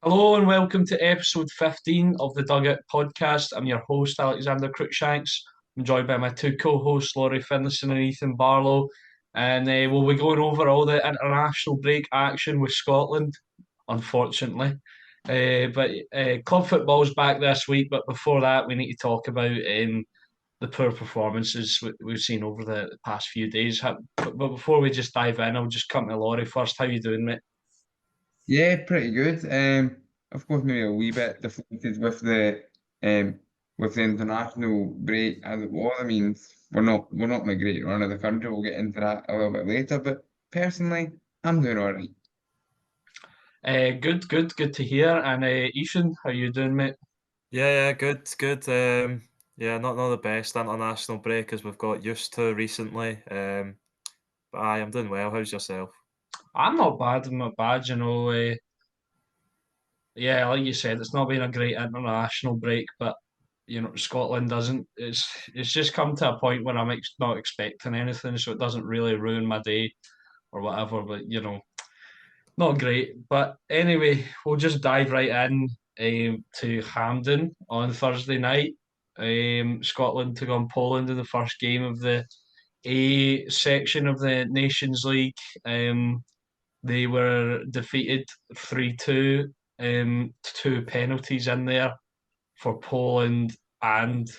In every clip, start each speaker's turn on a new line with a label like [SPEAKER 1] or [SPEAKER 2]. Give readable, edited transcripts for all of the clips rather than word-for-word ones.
[SPEAKER 1] Hello and welcome to episode 15 of the Dugout podcast. I'm your host, Alexander Cruikshanks. I'm joined by my two co-hosts, Laurie Finlayson and Ethan Barlow. And we'll be going over all the international break action with Scotland, unfortunately. But club football's back this week, but before that, we need to talk about the poor performances we've seen over the past few days. But before we just dive in, I'll just come to Laurie first. How you doing, mate?
[SPEAKER 2] Yeah, pretty good. Of course, maybe a wee bit deflated um with the international break as it was. I mean, we're not in a great run of the country. We'll get into that a little bit later. But personally, I'm doing all right.
[SPEAKER 1] Good to hear. And Ethan, how you doing, mate?
[SPEAKER 3] Yeah, good, good. Yeah, not the best international break as we've got used to recently. But I'm doing well. How's yourself?
[SPEAKER 1] I'm not bad. I'm not bad. Yeah, like you said, it's not been a great international break, but Scotland doesn't. It's just come to a point where not expecting anything, so it doesn't really ruin my day or whatever. But not great. But anyway, we'll just dive right in to Hampden on Thursday night. Scotland took on Poland in the first game of the A section of the Nations League. They were defeated 3-2, two penalties in there for Poland. And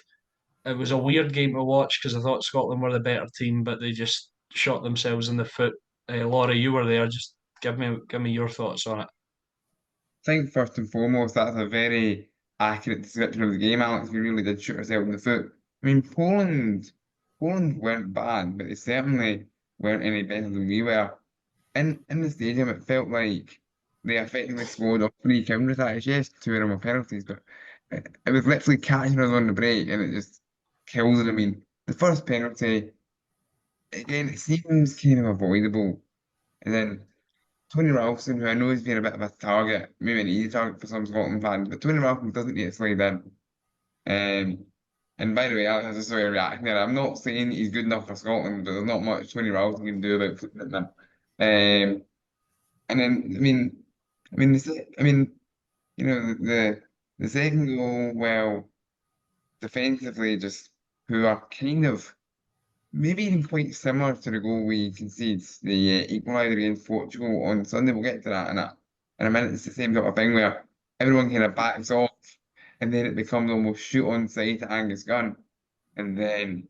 [SPEAKER 1] it was a weird game to watch because I thought Scotland were the better team, but they just shot themselves in the foot. Laurie, you were there. Just give me your thoughts on it.
[SPEAKER 2] I think first and foremost, that's a very accurate description of the game, Alex. We really did shoot ourselves in the foot. I mean, Poland weren't bad, but they certainly weren't any better than we were. In the stadium, it felt like they effectively scored off three counter attacks. Yes, two of them were penalties, but it was literally catching us on the break and it just killed it. I mean, the first penalty, again, it seems kind of avoidable. And then Tony Ralston, who I know has been a bit of a target, maybe an easy target for some Scotland fans, but Tony Ralston doesn't need to slide in. Um, and by the way, Alex has this way of reacting there. I'm not saying he's good enough for Scotland, but there's not much Tony Ralston can do about putting it in. And then, the second goal, well, defensively, just who are kind of maybe even quite similar to the goal we conceded, the equaliser against Portugal on Sunday. We'll get to that in a minute. It's the same sort of thing where everyone kind of backs off, and then it becomes almost shoot on sight to Angus Gunn, and then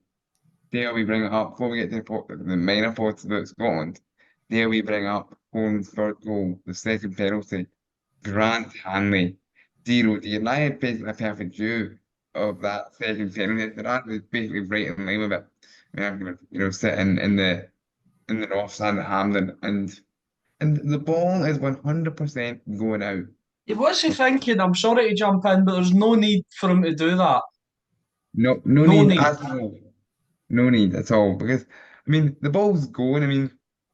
[SPEAKER 2] there we bring it up before we get to the minor points about Scotland. There we bring up Poland's third goal, the second penalty. Grant Hanley, 0-D. And I had basically a perfect view of that second penalty. Grant was basically right in line with it. I mean, I'm gonna, sit in the north stand at Hampden, and the ball is 100% going out.
[SPEAKER 1] What's he thinking? I'm sorry to jump in, but there's no need for him to do that.
[SPEAKER 2] No
[SPEAKER 1] No
[SPEAKER 2] need
[SPEAKER 1] need.
[SPEAKER 2] at all. No need at all because I mean the ball's going. I mean,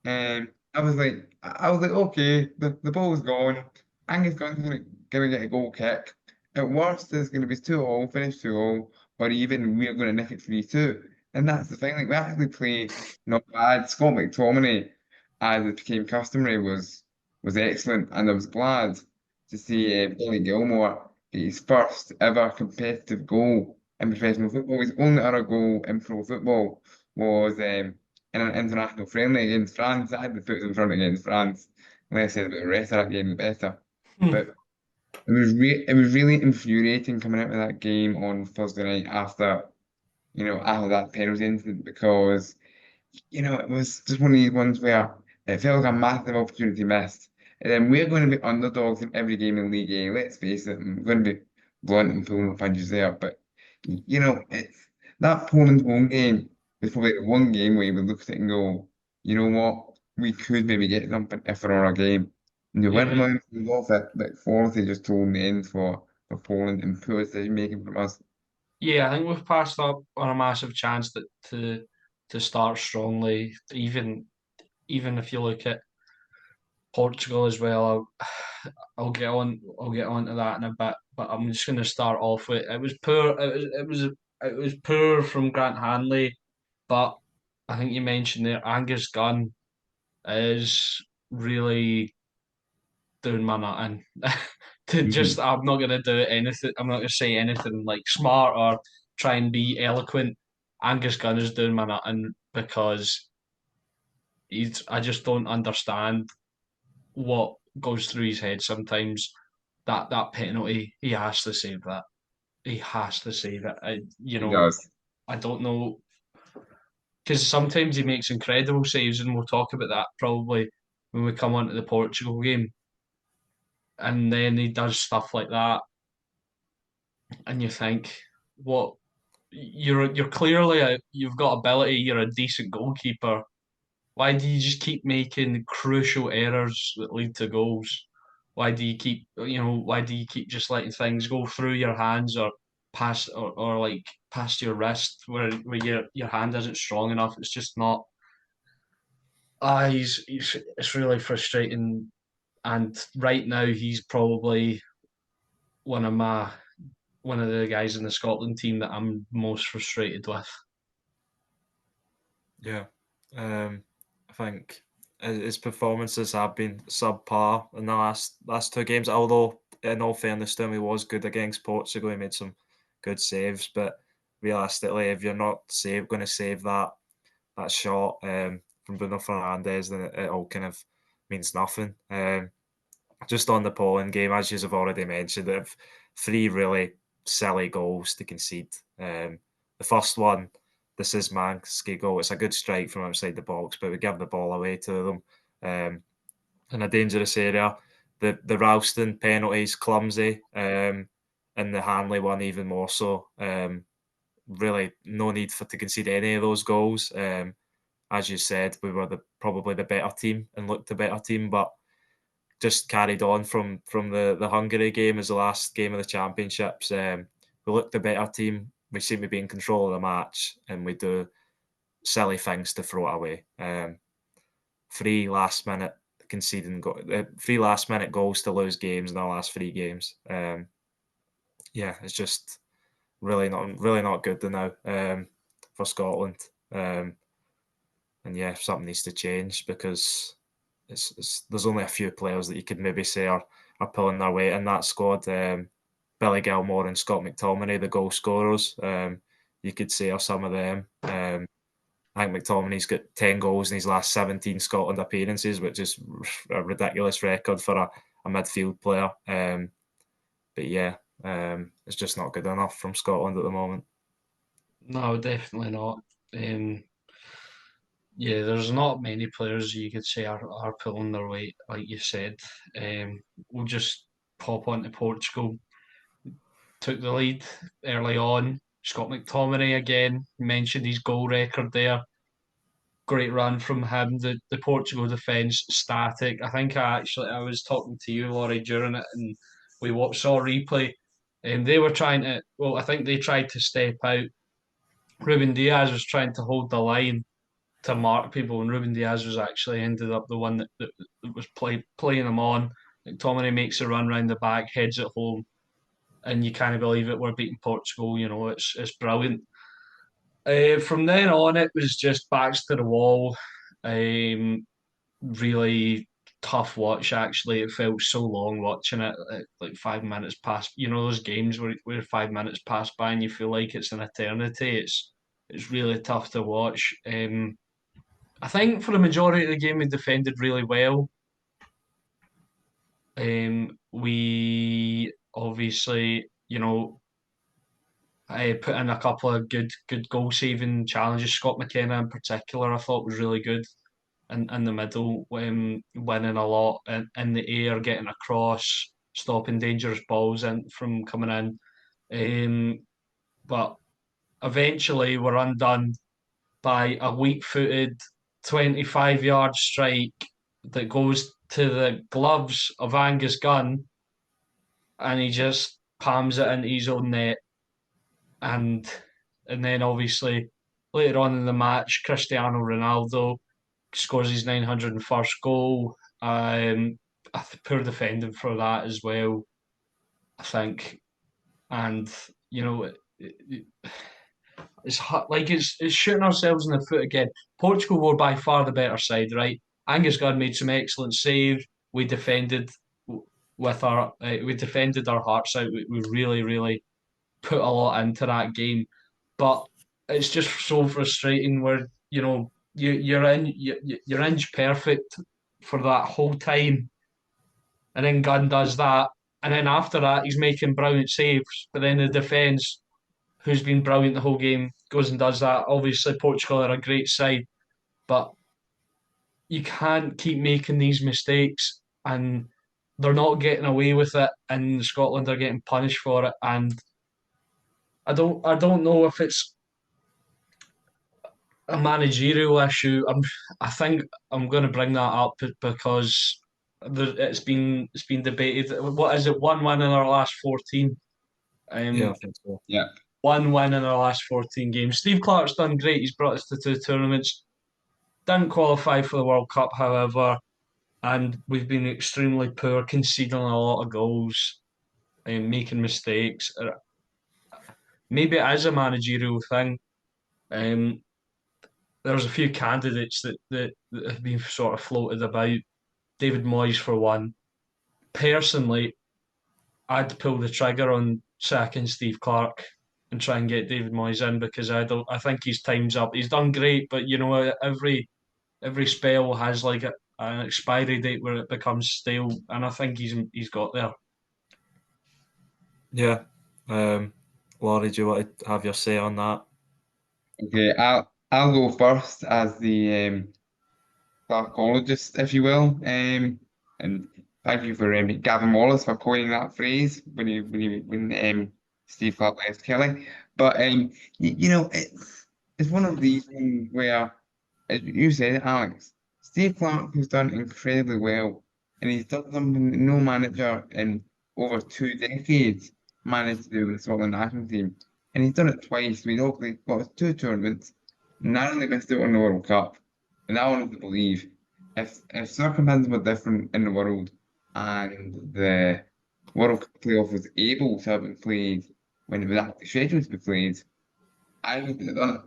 [SPEAKER 2] I was like, okay, the ball's gone. Angus Gunn's gonna get a goal kick. At worst, it's gonna be 2-2, finish 2-2, or even we're gonna nick it 3-2. And that's the thing. Like we actually play not bad. Scott McTominay, as it became customary, was excellent, and I was glad to see Billy Gilmore get his first ever competitive goal in professional football. His only other goal in pro football was in an international friendly against France. I had the foot in front against France. The less said about the rest of that game, the better.
[SPEAKER 1] Hmm.
[SPEAKER 2] But it was really infuriating coming out of that game on Thursday night after that penalty incident because it was just one of these ones where it felt like a massive opportunity missed. And then we're going to be underdogs in every game in League A. Let's face it, I'm going to be blunt and pulling the punches there. But it's that Poland home game was probably the one game where you would look at it and go, you know what, we could maybe get something if we're on our game. And you went
[SPEAKER 1] Yeah.
[SPEAKER 2] along with that quality just told the end for Poland and poor decision making from us.
[SPEAKER 1] Yeah, I think we've passed up on a massive chance to start strongly. Even if you look at Portugal as well, I'll get on to that in a bit. But I'm just going to start off with it was poor. It was poor from Grant Hanley, but I think you mentioned there Angus Gunn is really doing my nut in. to just,
[SPEAKER 2] Mhm.
[SPEAKER 1] I'm not going to do anything. I'm not going to say anything like smart or try and be eloquent. Angus Gunn is doing my nothing because I just don't understand what goes through his head sometimes. That penalty, he has to save that. He has to save it.
[SPEAKER 2] He does.
[SPEAKER 1] I don't know because sometimes he makes incredible saves, and we'll talk about that probably when we come on to the Portugal game. And then he does stuff like that, and you think, what? You're clearly you've got ability. You're a decent goalkeeper. Why do you just keep making crucial errors that lead to goals? Why do you keep, why do you keep just letting things go through your hands or past or like past your wrist where your hand isn't strong enough? It's just not. It's really frustrating. And right now, he's probably one of my one of the guys in the Scotland team that I'm most frustrated with.
[SPEAKER 3] Yeah. I think his performances have been subpar in the last two games. Although, in all fairness to him, he was good against Portugal. He made some good saves, but realistically, if you're not going to save that shot from Bruno Fernandes, then it all kind of means nothing. Just on the Poland game, as you have already mentioned, they have three really silly goals to concede. The first one, the Szymanski goal, it's a good strike from outside the box, but we give the ball away to them in a dangerous area. The Ralston penalties, clumsy, and the Hanley one even more so. Really, no need to concede any of those goals. As you said, we were probably the better team and looked the better team, but just carried on from the Hungary game as the last game of the championships. We looked the better team. We seem to be in control of the match, and we do silly things to throw it away. Three last minute three last minute goals to lose games in the last three games. Yeah, it's just really not good now for Scotland. And yeah, something needs to change because there's only a few players that you could maybe say are pulling their weight in that squad. Billy Gilmore and Scott McTominay, the goal scorers, you could say are some of them. I think McTominay's got 10 goals in his last 17 Scotland appearances, which is a ridiculous record for a midfield player. But yeah, it's just not good enough from Scotland at the moment.
[SPEAKER 1] No, definitely not. Um, yeah, there's not many players you could say are pulling their weight, like you said. We'll just pop on to Portugal. Took the lead early on. Scott McTominay again mentioned his goal record there. Great run from him. The Portugal defence static. I was talking to you, Laurie, during it, and saw a replay. And they were trying to. Well, I think they tried to step out. Ruben Diaz was trying to hold the line to mark people, and Ruben Diaz was actually ended up the one that was playing him on. McTominay makes a run round the back, heads it home, and you can't believe it. We're beating Portugal. It's brilliant. From then on, it was just backs to the wall. Really tough watch. Actually, it felt so long watching it. Like 5 minutes past. You know those games where 5 minutes pass by and you feel like it's an eternity. It's really tough to watch. I think for the majority of the game, we defended really well. We obviously, I put in a couple of good goal saving challenges. Scott McKenna in particular, I thought was really good in the middle, winning a lot in the air, getting across, stopping dangerous balls from coming in. But eventually, we're undone by a weak-footed 25-yard strike that goes to the gloves of Angus Gunn, and he just palms it into his own net. And then obviously later on in the match, Cristiano Ronaldo scores his 901st goal. Poor defending for that as well, I think. And you know, it's shooting ourselves in the foot again. Portugal were by far the better side, right? Angus Gunn made some excellent saves. We defended we defended our hearts out. We really, really put a lot into that game, but it's just so frustrating where you're inch perfect for that whole time, and then Gunn does that, and then after that he's making brilliant saves, but then the defence, who's been brilliant the whole game, goes and does that. Obviously, Portugal are a great side, but you can't keep making these mistakes, and they're not getting away with it, and Scotland are getting punished for it. And I don't know if it's a managerial issue. I think I'm going to bring that up because it's been debated. What is it? One win in our last 14.
[SPEAKER 3] Yeah,
[SPEAKER 1] Um,
[SPEAKER 3] I think so.
[SPEAKER 2] Yeah.
[SPEAKER 1] one win in our last 14 games. Steve Clarke's done great. He's brought us to two tournaments. Didn't qualify for the World Cup, however, and we've been extremely poor, conceding a lot of goals and making mistakes. Maybe it is a managerial thing. Um, there's a few candidates that have been sort of floated about. David Moyes for one. Personally, I'd pull the trigger on sacking Steve Clarke and try and get David Moyes in because I think his time's up. He's done great, but every spell has like an expiry date where it becomes stale, and I think he's got there.
[SPEAKER 3] Yeah. Laurie, do you want to have your say on that?
[SPEAKER 2] Okay, I'll go first as the psychologist, if you will. And thank you for Gavin Wallace for coining that phrase when Steve Clarke left Kelly. But it's one of these things where, as you said, Alex, Steve Clarke has done incredibly well, and he's done something that no manager in over 2 decades managed to do with the Scotland national team. And he's done it twice. We've obviously got 2 tournaments, narrowly missed out on the World Cup. And I wanted to believe if circumstances were different in the world and the World Cup playoff was able to have been played when it was actually scheduled to be played, I would have done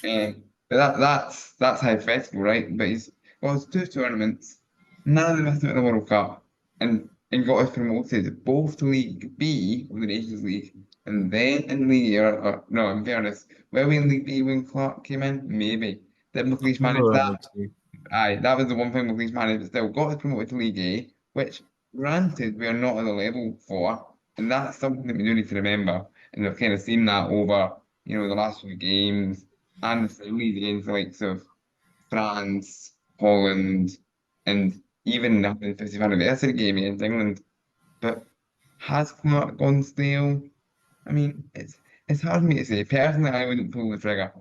[SPEAKER 2] it. But that's hypothetical, right? But he's got his 2 tournaments, none of them missed out in the World Cup, and got us promoted both to League B of the Nations League, and then in League or no, in fairness, were we in League B when Clark came in? Maybe. Did
[SPEAKER 3] I
[SPEAKER 2] McLeish
[SPEAKER 3] think we
[SPEAKER 2] manage
[SPEAKER 3] were in
[SPEAKER 2] that?
[SPEAKER 3] League Two.
[SPEAKER 2] Aye, that was the one thing McLeish managed, but still got us promoted to League A, which granted we are not at the level for, and that's something that we do need to remember. And we've kind of seen that over, the last few games and the friendlies against the likes of France, Holland, and even the 50th anniversary game against England. But has Clark gone stale? I mean, it's hard for me to say. Personally, I wouldn't pull the trigger,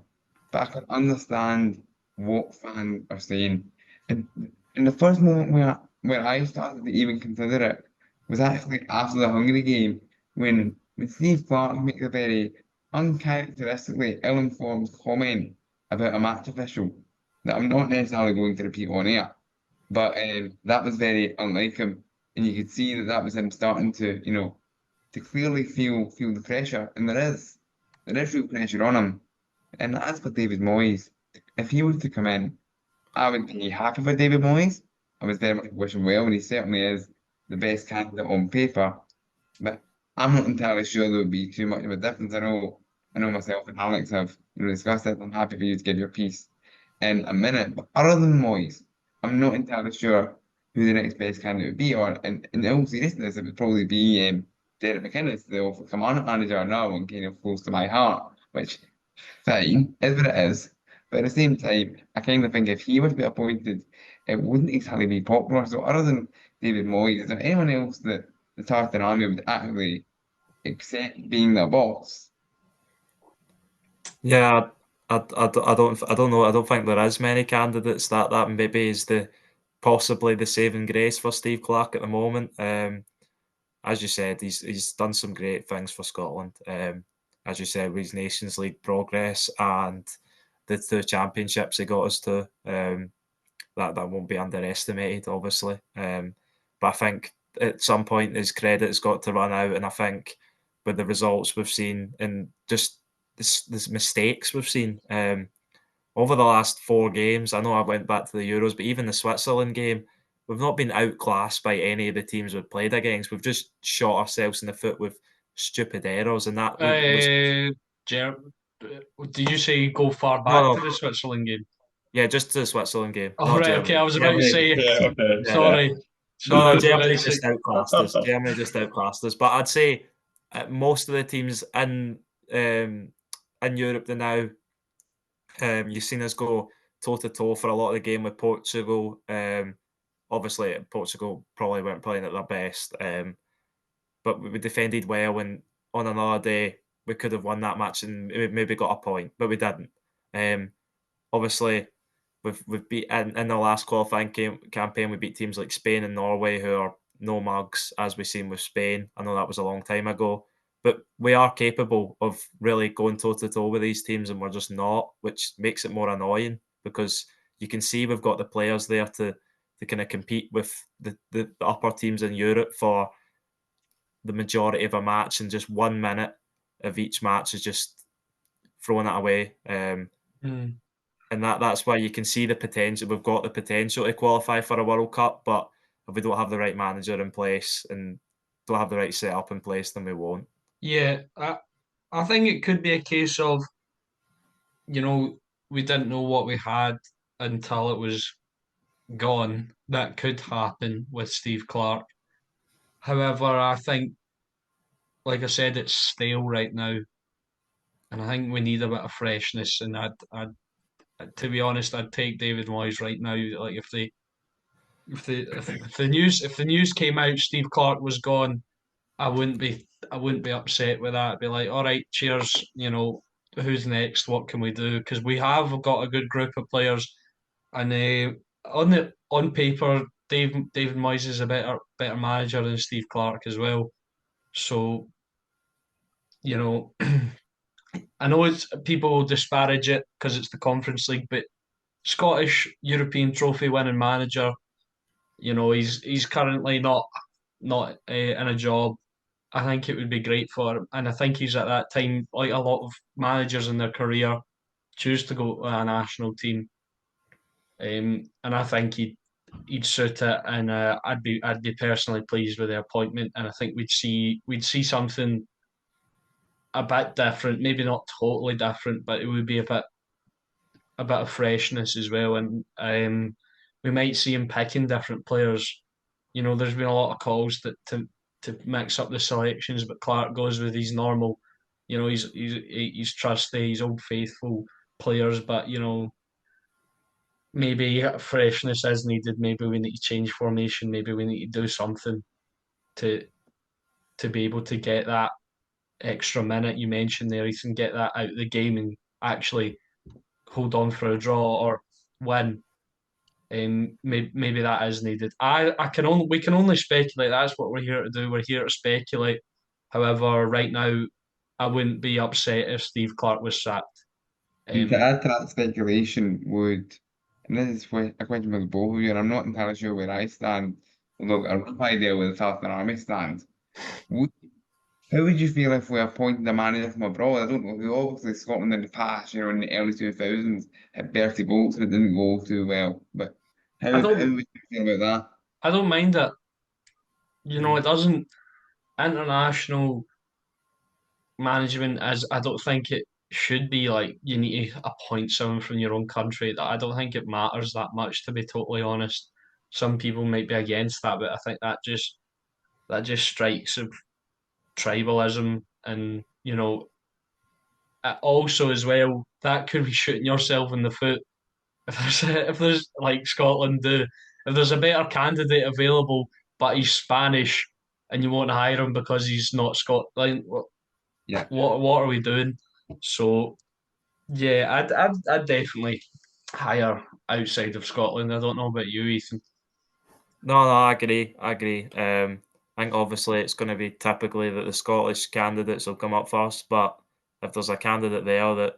[SPEAKER 2] but I can understand what fans are saying. And in the first moment where I started to even consider it was actually after the Hungary game when Steve Clarke makes a very uncharacteristically ill-informed comment about a match official that I'm not necessarily going to repeat on air. But that was very unlike him, and you could see that that was him starting to clearly feel the pressure, and there is real pressure on him. And as for David Moyes, if he was to come in, I would be happy for David Moyes. I was very much wish him well, and he certainly is the best candidate on paper. But I'm not entirely sure there would be too much of a difference. I know myself and Alex have discussed it. I'm happy for you to give your piece in a minute. But other than Moyes, I'm not entirely sure who the next best candidate would be. Or in all seriousness, it would probably be Derek McInnes, the Awful Command manager now, and kind of close to my heart, which fine is what it is. But at the same time, I kind of think if he were to be appointed, it wouldn't exactly be popular. So other than David Moyes, is there anyone else that the Tartan Army would actually accept being their boss?
[SPEAKER 3] Yeah, I don't know. I don't think there is many candidates that maybe is possibly the saving grace for Steve Clarke at the moment. As you said, he's done some great things for Scotland. As you said, with his Nations League progress and the 2 championships he got us to, that won't be underestimated, obviously. But I think at some point his credit has got to run out, and I think with the results we've seen and just this mistakes we've seen over the last 4 games. I know I went back to the Euros, but even the Switzerland game, we've not been outclassed by any of the teams we've played against. We've just shot ourselves in the foot with stupid errors, and that was
[SPEAKER 1] Ger- did you say go far
[SPEAKER 3] no,
[SPEAKER 1] back to
[SPEAKER 3] no,
[SPEAKER 1] the Switzerland game?
[SPEAKER 3] yeah, just the Switzerland game,
[SPEAKER 1] Oh,
[SPEAKER 3] not
[SPEAKER 1] right, okay. I
[SPEAKER 3] Germany.
[SPEAKER 1] was about to
[SPEAKER 3] Germany,
[SPEAKER 1] say,
[SPEAKER 2] Yeah, okay.
[SPEAKER 3] yeah.
[SPEAKER 2] Yeah.
[SPEAKER 1] sorry.
[SPEAKER 3] No,
[SPEAKER 1] Sorry, I
[SPEAKER 3] no,
[SPEAKER 1] was about
[SPEAKER 3] Germany
[SPEAKER 1] to say.
[SPEAKER 3] just outclassed us. Germany just outclassed us. But I'd say most of the teams in Europe now, you've seen us go toe to toe for a lot of the game with Portugal. Obviously, Portugal probably weren't playing at their best, but we defended well. And on another day, we could have won that match and maybe got a point, but we didn't. Um, Obviously, we've beat in the last qualifying campaign. We beat teams like Spain and Norway, who are no mugs, as we've seen with Spain. I know that was a long time ago, but we are capable of really going toe to toe with these teams, and we're just not, which makes it more annoying because you can see we've got the players there to kind of compete with the upper teams in Europe for the majority of a match, and just 1 minute of each match is just throwing it away.
[SPEAKER 1] Hmm.
[SPEAKER 3] And that's why you can see the potential. We've got the potential to qualify for a World Cup, but if we don't have the right manager in place and don't have the right setup in place, then we won't.
[SPEAKER 1] Yeah, I think it could be a case of, we didn't know what we had until it was gone. That could happen with Steve Clarke. However, I think, like I said, it's stale right now, and I think we need a bit of freshness. And to be honest, I'd take David Moyes right now. Like if the news came out, Steve Clarke was gone, I wouldn't be upset with that. I'd be like, all right, cheers. Who's next? What can we do? Because we have got a good group of players, and on paper, David Moyes is a better manager than Steve Clarke as well. So you know, I know it's people will disparage it because it's the Conference League, but Scottish European Trophy winning manager, he's currently not in a job. I think it would be great for him, and I think he's at that time, like a lot of managers in their career, choose to go to a national team, and I think he'd suit it, and I'd be personally pleased with the appointment, and I think we'd see something a bit different, maybe not totally different, but it would be a bit of freshness as well, and we might see him picking different players. There's been a lot of calls to mix up the selections, but Clark goes with his normal. He's trusty, he's old faithful players, but maybe freshness is needed. Maybe we need to change formation. Maybe we need to do something to to be able to get that extra minute you mentioned there. Ethan, get that out of the game and actually hold on for a draw or win. Maybe that is needed. We can only speculate. That's what we're here to do. We're here to speculate. However, right now, I wouldn't be upset if Steve Clarke was sacked.
[SPEAKER 2] And to
[SPEAKER 1] Um,
[SPEAKER 2] add to that speculation would, and this is a question for the both of you, and I'm not entirely sure where I stand, although I'll probably deal with the Southern Army stand. Would, how would you feel if we appointed a manager from abroad? I don't know, who obviously Scotland in the past, in the early 2000s, had Bertie Bolts, but it didn't go too well. But
[SPEAKER 1] I
[SPEAKER 2] how
[SPEAKER 1] don't
[SPEAKER 2] would you feel about
[SPEAKER 1] I don't mind it. It
[SPEAKER 3] Mm.
[SPEAKER 1] doesn't international management as I don't think it should be like you need to appoint someone from your own country. That I don't think it matters that much, to be totally honest. Some people might be against that, but I think that just strikes of tribalism, and also as well that could be shooting yourself in the foot if there's like Scotland do, if there's a better candidate available but he's Spanish and you won't hire him because he's not Scotland.
[SPEAKER 2] that?
[SPEAKER 1] What are we doing? So yeah, I'd definitely hire outside of Scotland. I don't know about you, Ethan.
[SPEAKER 3] No, I agree. I agree. I think obviously it's going to be typically that the Scottish candidates will come up first, but if there's a candidate there that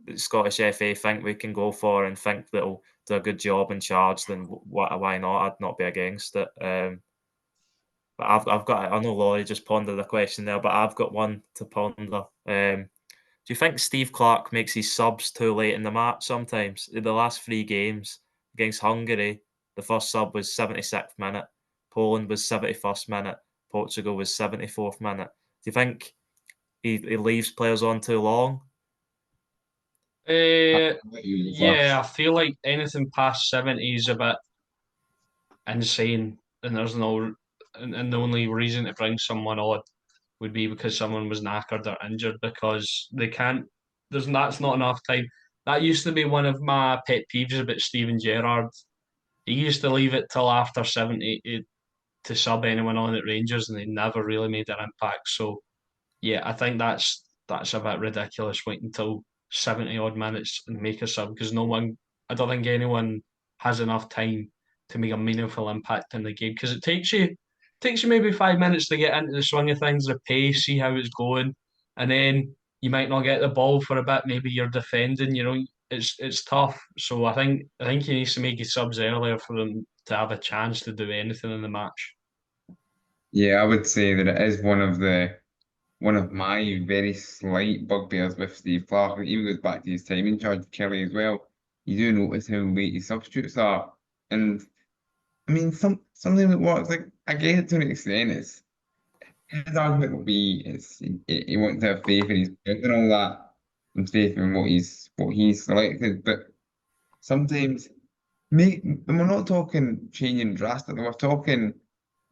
[SPEAKER 3] the Scottish FA think we can go for and think that'll do a good job in charge, then why not? I'd not be against it. But I've got. I know Laurie just pondered a question there, but I've got one to ponder. Do you think Steve Clarke makes his subs too late in the match sometimes? In the last three games against Hungary, The first sub was 76th minute. Poland was 71st minute. Portugal was 74th minute. Do you think he leaves players on too long?
[SPEAKER 1] Uh,
[SPEAKER 2] I'll let you go
[SPEAKER 1] yeah,
[SPEAKER 2] first.
[SPEAKER 1] I feel like anything past 70 is a bit insane, and and the only reason to bring someone on would be because someone was knackered or injured because they can't. That's not enough time. That used to be one of my pet peeves about Steven Gerrard. He used to leave it till after 70 to sub anyone on at Rangers, and they never really made an impact. So yeah, I think that's a bit ridiculous. Wait until 70 odd minutes and make a sub because no one, I don't think anyone has enough time to make a meaningful impact in the game because it takes you maybe 5 minutes to get into the swing of things, the pace, see how it's going, and then you might not get the ball for a bit. Maybe you're defending. It's tough. So I think he needs to make his subs earlier for them to have a chance to do anything in the match.
[SPEAKER 2] Yeah, I would say that it is one of my very slight bugbears with Steve Clarke. It even goes back to his time in charge of Kelly as well. You do notice how late his substitutes are. And I mean something that works, like I get it to an extent. It's his argument will be is he wants to have faith in his players and all that, and faith in what he's selected. But sometimes and we're not talking changing drastically, we're talking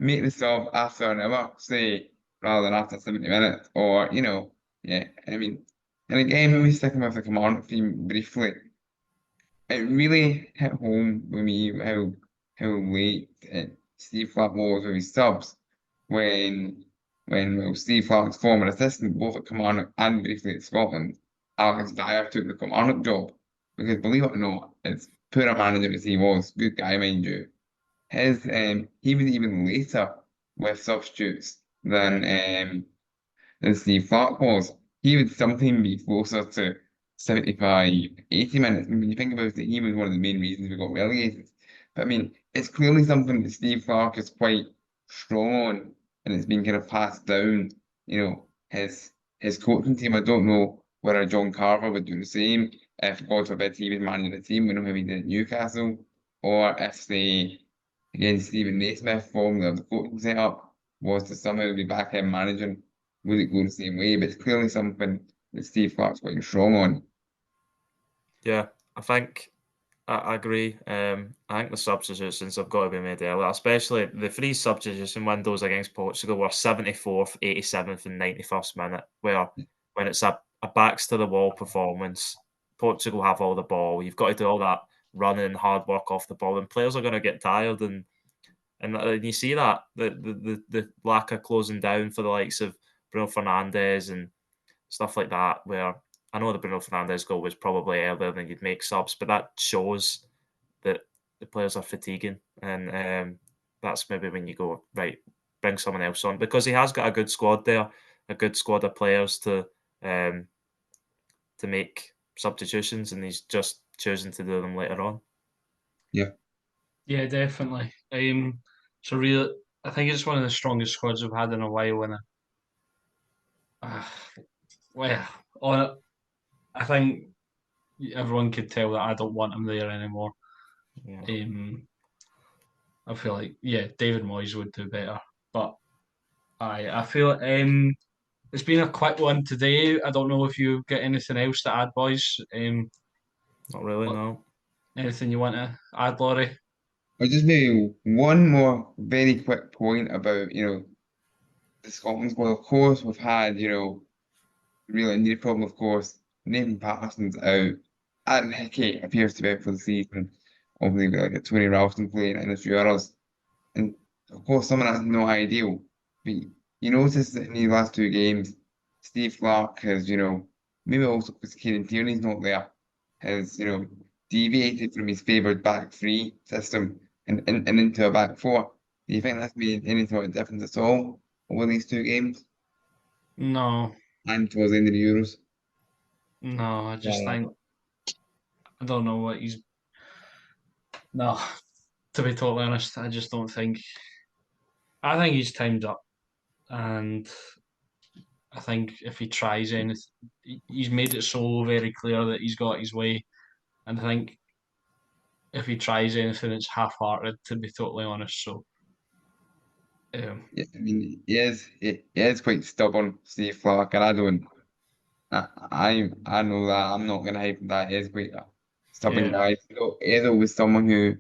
[SPEAKER 2] make the sub after an hour, say, rather than after 70 minutes, or yeah, I mean, and again, maybe sticking with the command theme briefly, it really hit home with me how late Steve Clarke was with his subs when well, Steve Clarke's former assistant both at Kilmarnock and briefly at Scotland, Alex Dyer took the Kilmarnock job because believe it or not, as poor a manager as he was, good guy mind you, he was even later with substitutes than Steve Clarke was. He would sometimes be closer to 75, 80 minutes. And when you think about it, he was one of the main reasons we got relegated. But I mean, it's clearly something that Steve Clarke is quite strong on, and it's been kind of passed down. His coaching team. I don't know whether John Carver would do the same if, God forbid, he was managing a team. We know how he did at Newcastle, or if again, Stephen Naismith, formerly of the coaching setup, was to somehow be back in managing would it go the same way? But it's clearly something that Steve Clarke's quite strong on.
[SPEAKER 3] Yeah, I think I agree. I think the substitutions have got to be made earlier, especially the three substitution windows against Portugal were 74th, 87th, and 91st minute, where when it's a backs to the wall performance, Portugal have all the ball. You've got to do all that running and hard work off the ball, and players are going to get tired. And you see that the lack of closing down for the likes of Bruno Fernandes and stuff like that, where I know the Bruno Fernandes goal was probably earlier than you'd make subs, but that shows that the players are fatiguing, and that's maybe when you go right, bring someone else on because he has got a good squad there, a good squad of players um, to make substitutions, and he's just choosing to do them later on.
[SPEAKER 2] Yeah.
[SPEAKER 1] Yeah, definitely. So really, I think it's one of the strongest squads we've had in a while. And uh, well, on I think everyone could tell that I don't want him there anymore.
[SPEAKER 3] Yeah.
[SPEAKER 1] I feel like David Moyes would do better, but I feel it's been a quick one today. I don't know if you get anything else to add, boys.
[SPEAKER 3] Not really,
[SPEAKER 1] What
[SPEAKER 3] no.
[SPEAKER 1] anything you want to add, Laurie?
[SPEAKER 2] Or just maybe one more very quick point about, the Scotland squad. Of course, we've had, really injury problem, of course. Nathan Patterson's out. Aaron Hickey appears to be out for the season. Obviously, with like a Tony Ralston playing and a few others. And of course, some of that's not ideal. But you notice that in these last two games, Steve Clarke has, maybe also because Kieran Tierney's not there, has, deviated from his favoured back three system and into a back four. Do you think that's made any sort of difference at all over these two games
[SPEAKER 1] No,
[SPEAKER 2] and towards the end of the Euros?
[SPEAKER 1] no. I just
[SPEAKER 2] Yeah.
[SPEAKER 1] think I don't know what he's. No, to be totally honest, I just don't think. I think he's timed up, and I think if he tries anything, he's made it so very clear that he's got his way. And I think if he tries anything, it's half-hearted, to be totally honest. So,
[SPEAKER 2] Yeah, I mean, he is quite stubborn, Steve Clarke, and I know that I'm not going to hype that. He is quite a stubborn
[SPEAKER 1] yeah,
[SPEAKER 2] guy. So Edo was someone who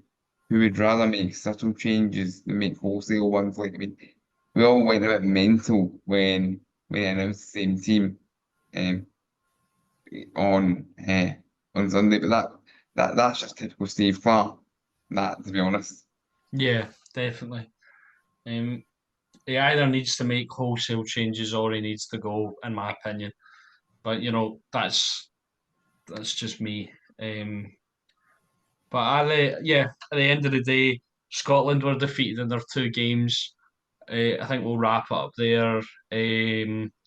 [SPEAKER 2] would rather make subtle changes than make wholesale ones. Like, I mean, we all went a bit mental when they announced the same team um, on on Sunday, but that's just typical Steve Clarke. That, to be honest.
[SPEAKER 1] yeah, definitely. Um, he either needs to make wholesale changes or he needs to go, in my opinion. But that's just me. But at the end of the day, Scotland were defeated in their two games. I think we'll wrap it up there.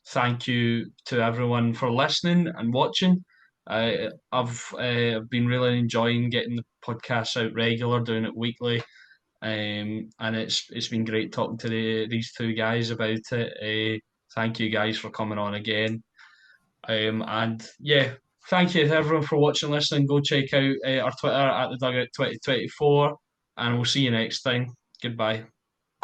[SPEAKER 1] Thank you to everyone for listening and watching. I've been really enjoying getting the podcast out regular, doing it weekly, and it's been great talking to these two guys about it. Thank you guys for coming on again. And yeah, thank you to everyone for watching, listening. Go check out our Twitter at the Dugout 2024, and we'll see you next time. Goodbye.